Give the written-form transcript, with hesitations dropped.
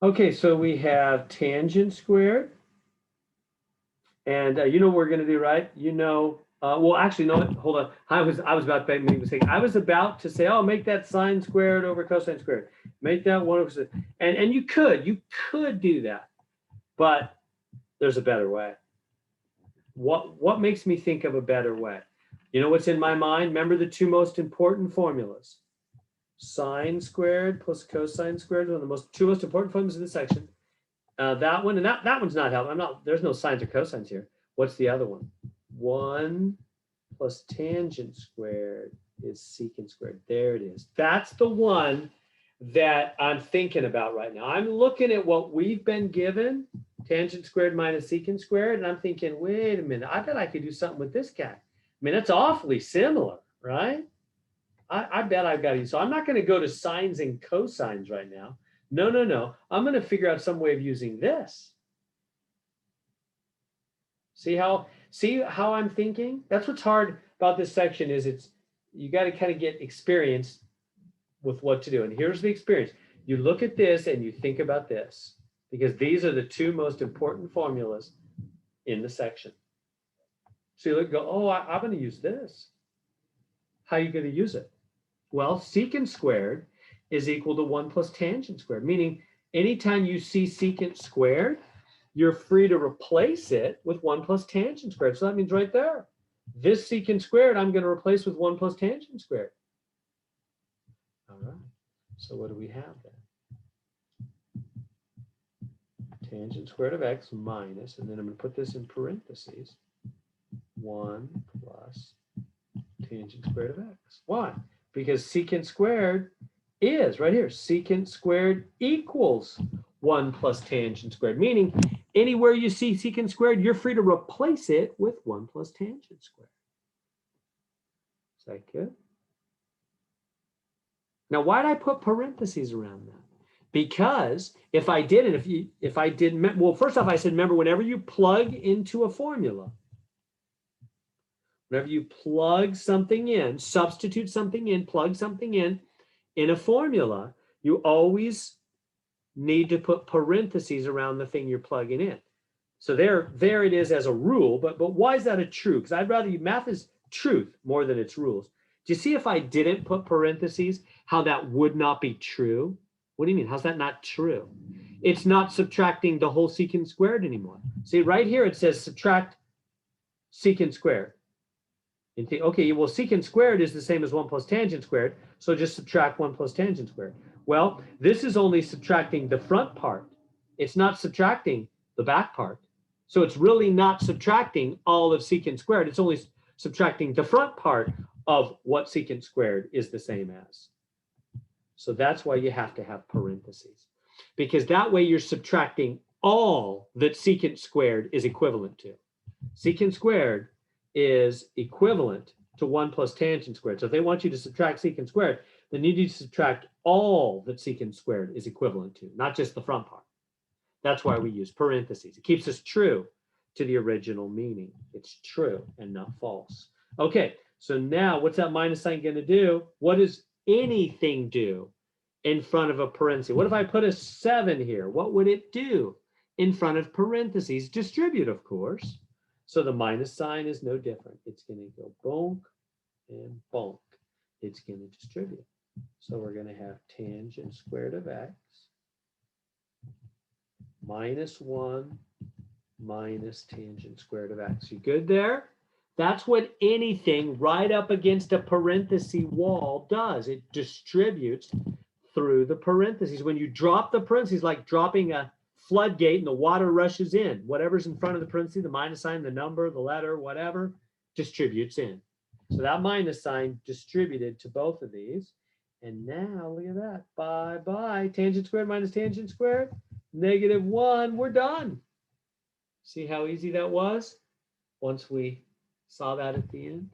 Okay, so we have tangent squared. And you know what we're going to do, right? Well, actually, no, hold on. I was about to make a mistake. I was about to say, oh, make that sine squared over cosine squared. Make that 1 over, and you could do that, but there's a better way. What makes me think of a better way? You know what's in my mind? Remember the two most important formulas. Sine squared plus cosine squared, one of the two most important formulas in this section. That one, and that one's not helping. There's no sines or cosines here. What's the other one? 1 plus tangent squared is secant squared. There it is. That's the one that I'm thinking about right now. I'm looking at what we've been given, tangent squared minus secant squared, and I'm thinking, wait a minute, I bet I could do something with this guy. I mean, that's awfully similar, right? I bet I've got to use. So I'm not going to go to sines and cosines right now. No. I'm going to figure out some way of using this. See how I'm thinking? That's what's hard about this section is you got to kind of get experience with what to do. And here's the experience. You look at this and you think about this, because these are the two most important formulas in the section. So you look, go, oh, I'm going to use this. How are you going to use it? Well, secant squared is equal to 1 plus tangent squared, meaning anytime you see secant squared, you're free to replace it with 1 plus tangent squared. So that means right there, this secant squared, I'm going to replace with 1 plus tangent squared. All right. So what do we have then? Tangent squared of x minus, and then I'm going to put this in parentheses, 1 plus tangent squared of x. Why? Because secant squared is right here. Secant squared equals 1 plus tangent squared, meaning anywhere you see secant squared, you're free to replace it with 1 plus tangent squared. Is that good? Now, why did I put parentheses around that? Because if I didn't, if I didn't, well, first off, I said, remember, whenever you plug into a formula, whenever you plug something in, substitute something in, plug something in a formula, you always need to put parentheses around the thing you're plugging in. So there it is as a rule, but why is that a truth? Because I'd rather math is truth more than its rules. Do you see if I didn't put parentheses, how that would not be true? What do you mean? How's that not true? It's not subtracting the whole secant squared anymore. See, right here it says subtract secant squared. And think, okay, well, secant squared is the same as 1 plus tangent squared, so just subtract 1 plus tangent squared. Well, this is only subtracting the front part. It's not subtracting the back part. So it's really not subtracting all of secant squared. It's only subtracting the front part of what secant squared is the same as. So that's why you have to have parentheses, because that way you're subtracting all that secant squared is equivalent to. Secant squared is equivalent to 1 plus tangent squared. So if they want you to subtract secant squared, then you need to subtract all that secant squared is equivalent to, not just the front part. That's why we use parentheses. It keeps us true to the original meaning. It's true and not false. Okay, so now what's that minus sign going to do? What does anything do in front of a parenthesis? What if I put a 7 here? What would it do in front of parentheses? Distribute, of course. So the minus sign is no different. It's going to go bonk and bonk. It's going to distribute. So we're going to have tangent squared of x minus 1 minus tangent squared of x. You good there? That's what anything right up against a parenthesis wall does. It distributes through the parentheses. When you drop the parentheses, like dropping a floodgate and the water rushes in, whatever's in front of the parentheses, the minus sign, the number, the letter, whatever, distributes in. So that minus sign distributed to both of these. And now look at that. Bye-bye. Tangent squared minus tangent squared, -1. We're done. See how easy that was once we saw that at the end?